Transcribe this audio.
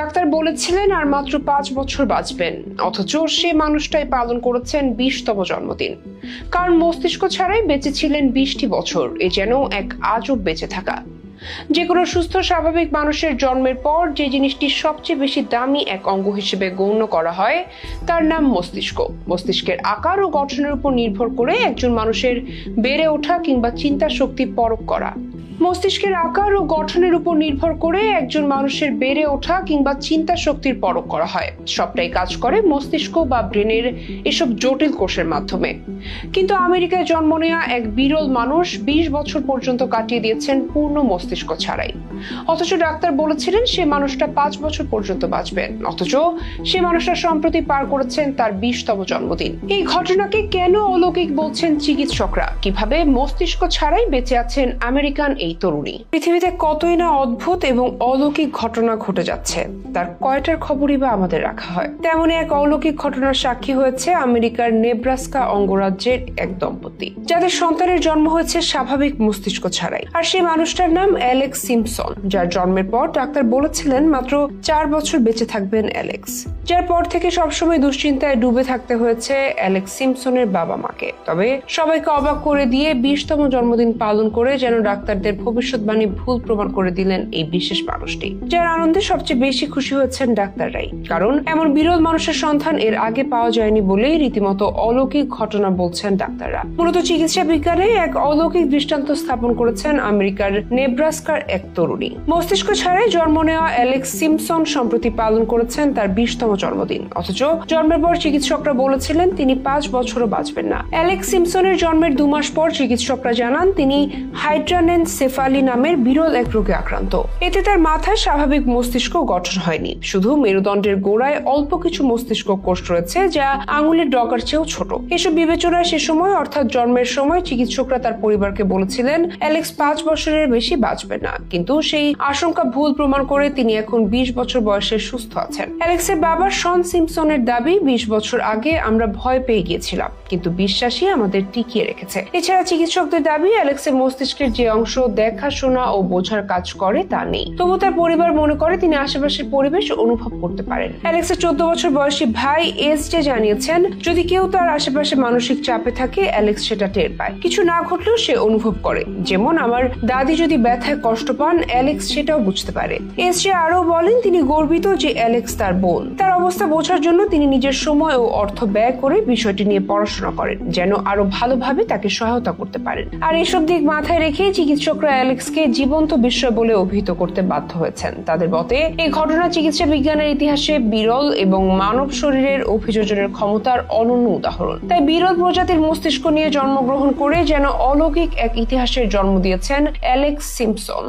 Doctor বলেছিলেন আর মাত্র 5 বছর বাঁচবেন, অথচ সে মানুষটাই পালন করেছেন 20তম জন্মদিন। কারণ মস্তিষ্ক ছাড়াই বেঁচে ছিলেন 20টি বছর। এ যেন এক আজব বেঁচে থাকা। যে কোনো সুস্থ স্বাভাবিক মানুষের জন্মের পর যে জিনিসটি সবচেয়ে বেশি দামি এক অঙ্গ হিসেবে গণ্য করা হয় তার নাম মস্তিষ্ক। মস্তিষ্কের আকার ও গঠনের উপর নির্ভর করে একজন মানুষের বেড়ে ওঠা কিংবা চিন্তা শক্তি পরখ করা। মস্তিষ্কের আকার ও গঠনের উপর নির্ভর করে একজন মানুষের বেড়ে ওঠা কিংবা চিন্তা শক্তির পরখ করা হয়। সবটাই কাজ করে মস্তিষ্ক বা ব্রেনের এসব জটিল কোষের মাধ্যমে। কিন্তু আমেরিকায় জন্ম নেওয়া এক বিরল মানুষ 20 বছর পর্যন্ত কাটিয়ে দিয়েছেন পূর্ণ মস্তিষ্ক ছাড়াই। অথচ ডাক্তার বলেছিলেন সে মানুষটা 5 বছর পর্যন্ত বাঁচবেন, অথচ সে মানুষটা সম্প্রতি পার করেছেন তার 20তম জন্মদিন। এই ঘটনাকে কেন অলৌকিক বলছেন চিকিৎসকরা? কিভাবে মস্তিষ্ক ছাড়াই বেঁচে আছেন আমেরিকান এই তরুণী? পৃথিবীতে কতই না অদ্ভুত এবং অলৌকিক ঘটনা ঘটে যাচ্ছে, তার কয়টার খবরই বা আমাদের রাখা হয়। তেমনই এক অলৌকিক ঘটনার সাক্ষী হয়েছে আমেরিকার নেব্রাস্কা অঙ্গরাজ্যের এক দম্পতি, যাদের সন্তানের জন্ম হয়েছে স্বাভাবিক মস্তিষ্ক ছাড়াই। আর সেই মানুষটার নাম অ্যালেক্স সিম্পসন, যার জন্মের পর ডাক্তার বলেছিলেন মাত্র 4 বছর বেঁচে থাকবেন অ্যালেক্স। যার পর থেকে সবসময় দুশ্চিন্তায় ডুবে থাকতে হয়েছে অ্যালেক্স সিম্পসনের বাবা মাকে। তবে সবাইকে অবাক করে দিয়ে 20তম জন্মদিন পালন করে যেন ডাক্তারদের ভবিষ্যৎবাণী ভুল প্রমাণ করে দিলেন এই বিশেষ মানুষটি, যার আনন্দে সবচেয়ে বেশি খুশি হয়েছেন ডাক্তাররাই। কারণ এমন বিরল মানুষের সন্তান এর আগে পাওয়া যায়নি বলেই রীতিমতো অলৌকিক ঘটনা বলছেন ডাক্তাররা। মূলত চিকিৎসা বিজ্ঞানে এক অলৌকিক দৃষ্টান্ত স্থাপন করেছেন আমেরিকার নেব্রাস্কার এক তরুণী। মস্তিষ্ক ছাড়াই জন্ম নেওয়া অ্যালেক্স সিম্পসন সম্প্রতি পালন করেছেন তার 20তম জন্মদিন, অথচ জন্মের পর চিকিৎসকরা বলেছিলেন তিনি 5 বছরও বাঁচবেন না। অ্যালেক্স সিম্পসনের জন্মের 2 মাস পর চিকিৎসকরা জানান তিনি হাইড্রানেনসেফালি নামের বিরল এক রোগে আক্রান্ত। এতে তার মাথায় স্বাভাবিক মস্তিষ্ক গঠন হয়নি, শুধু মেরুদণ্ডের গোড়ায় অল্প কিছু মস্তিষ্ক কোষ রয়েছে যা আঙুলের ডগার চেয়েও ছোট। এসব বিবেচনায় সে সময় অর্থাৎ জন্মের সময় চিকিৎসকরা তার পরিবারকে বলেছিলেন অ্যালেক্স 5 বছরের বেশি বাঁচবে না, কিন্তু সেই আশঙ্কা ভুল প্রমাণ করে তিনি এখন 20 বছর বয়সে সুস্থ আছেন। অ্যালেক্সের বাবা শন সিম্পসনের দাবি, 20 বছর আগে আমরা ভয় পেয়ে গিয়েছিলাম, কিন্তু বিশ্বাসই আমাদের টিকিয়ে রেখেছে। এছাড়া চিকিৎসকদের দাবি অ্যালেক্সের মস্তিষ্কের যে অংশ দেখাশোনা ও বোঝার কাজ করে তা নেই। তবু তার পরিবার মনে করে তিনি আশেপাশের পরিবেশ অনুভব করতে পারেন। অ্যালেক্সের 14 বছর বয়সী ভাই এসজে জানিয়েছেন যদি কেউ তার আশেপাশে মানসিক চাপে থাকে অ্যালেক্স সেটা টের পায়। কিছু না ঘটলেও সে অনুভব করে, যেমন আমার দাদি যদি ব্যথায় কষ্ট পান অ্যালেক্স সেটাও বুঝতে পারে। এসজে আরো বলেন তিনি গর্বিত যে অ্যালেক্স তার বোন। তার অবস্থা বোঝার জন্য তিনি নিজের সময় ও অর্থ ব্যয় করে বিষয়টি নিয়ে পড়াশোনা করেন যেন আরো ভালোভাবে তাকে সহায়তা করতে পারেন। আর এসব দিক মাথায় রেখে চিকিৎসকরা অ্যালেক্সকে জীবন্ত বিস্ময় বলে অভিহিত করতে বাধ্য হয়েছেন। তাদের মতে এই ঘটনা চিকিৎসা বিজ্ঞানের ইতিহাসে বিরল এবং মানব শরীরের অভিযোজনের ক্ষমতার অনন্য উদাহরণ। তাই বিরল প্রজাতির মস্তিষ্ক নিয়ে জন্মগ্রহণ করে যেন অলৌকিক এক ইতিহাসের জন্ম দিয়েছেন অ্যালেক্স সিম্পসন।